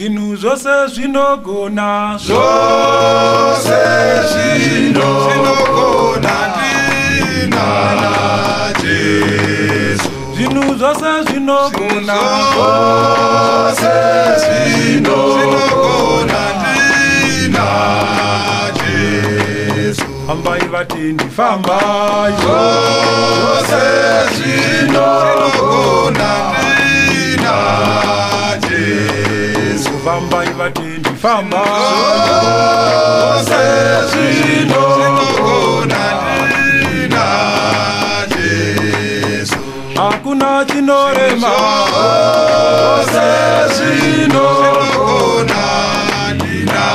Zvinhu zvose zvinogona, zvose zvinogona ndina Jesu. zvinhu zvose zvinogona, Zvose zvinogona ndina Jesu. fambai vatendi, fambai. Zvose zvinogona ndina Jesu. Fambai vatendi, fambai. Zvose zvinogona ndina Jesu. Hakuna chinorema, Zvose zvinogona ndina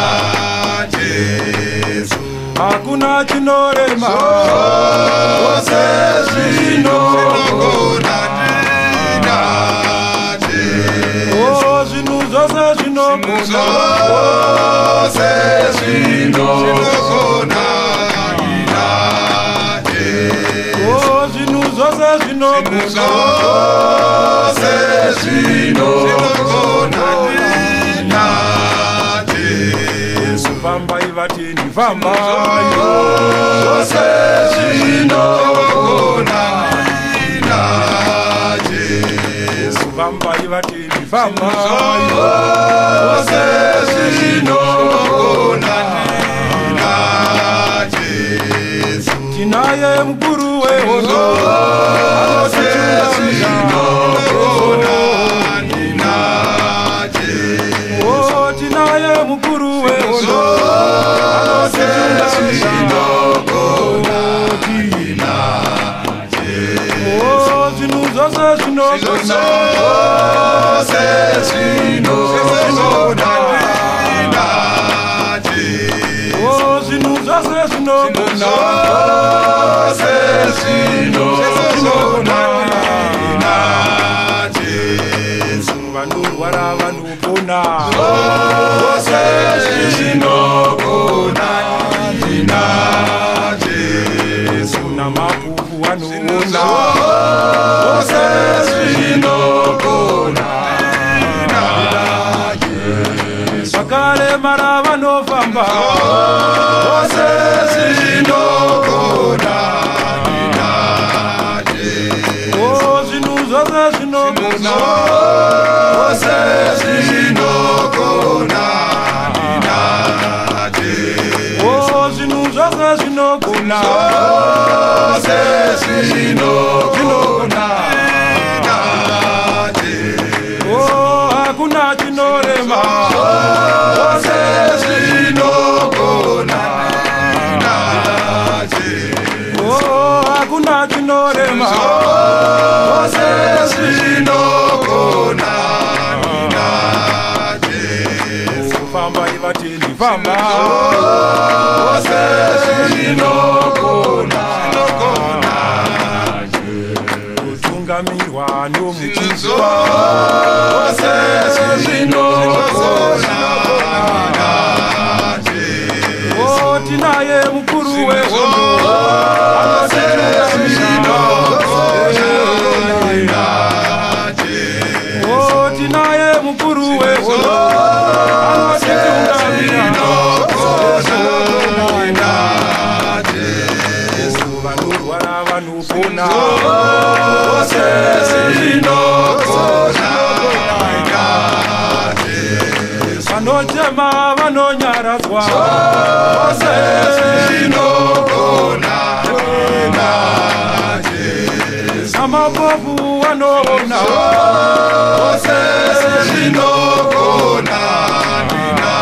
Jesu. hakuna chinorema, Zvose zvinogona ndina Jesu. oh, zvinhu zvose zvinogona, Zvose zvinogona ndina Jesu. oh, zvinhu zvose zvinogona, Zvose zvinogona ndina Jesu. fambai vatendi, fambai. Zvose zvinogona ndina Jesu. Fambai vatendi, fambai. Zvose zvinogona ndina Jesu. Tinaye mukuru wehondo, Zvose zvinogona ndina Jesu. oh, tinaye mukuru wehondo, Zvose zvinogona ndina Jesu. oh, zvinhu zvose zvinogona, Zvose zvinogona ndina Jesu. oh, zvinhu zvose zvinogona, Zvose zvinogona ndina Jesu. vanorwara vanopona, Zvose zvinogona ndina Jesu. namapupu vanoona, Zvose zvinogona ndina Jesu. vakaremara vanofamba, Zvose zvinogona ndina Jesu. oh, zvinhu zvose zvinogona, Zvose zvinogona ndina Jesu. oh, zvinhu zvose zvinogona, Zvose zvinogona ndina Jesu. oh, hakuna chinorema, Zvose zvinogona ndina Jesu. oh, hakuna chinorema, Zvose zvinogona ndina Jesu. fambai vatendi, fambai. Zvose zvinogona kutungamirwa nomuchinjwa, Zvose zvinogona ndina Jesu. oh, tinaye mukuru wehondo, Zvose zvinogona ndina Jesu. oh, tinaye mukuru wehondo, vanorwara vanopona, Zvose zvinogona ndina Jesu. vanochema vanonyaradzwa, Zvose zvinogona ndina Jesu. namapofu vanoona, Zvose zvinogona ndina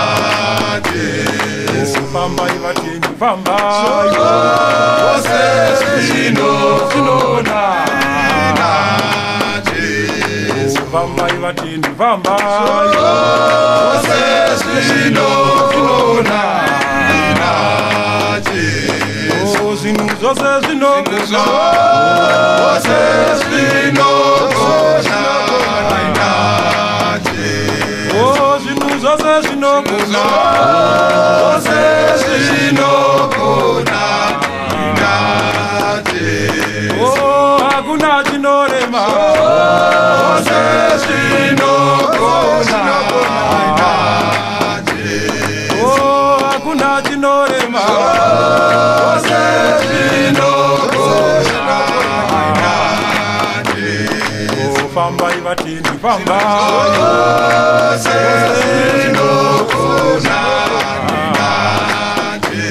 Jesu. fambai vatendi, fambai. Zvose zvinogona ndina Jesu. Fambai vatendi, fambai. Zvose zvinogona ndina Jesu. oh, zvinhu zvose zvinogona, Zvose zvinogona ndina Jesu. oh, zvinhu zvose zvinogona, Zvose zvinogona ndina Jesu. oh, hakuna chinorema, Zvose zvinogona ndina fambai vatendi fambai Zose zinokona ninate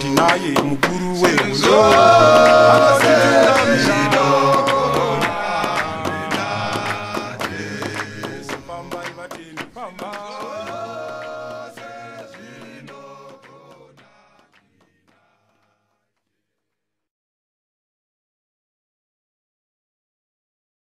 tinaye mukuru wedu Zose zinokona ninate fambai vatendi fambai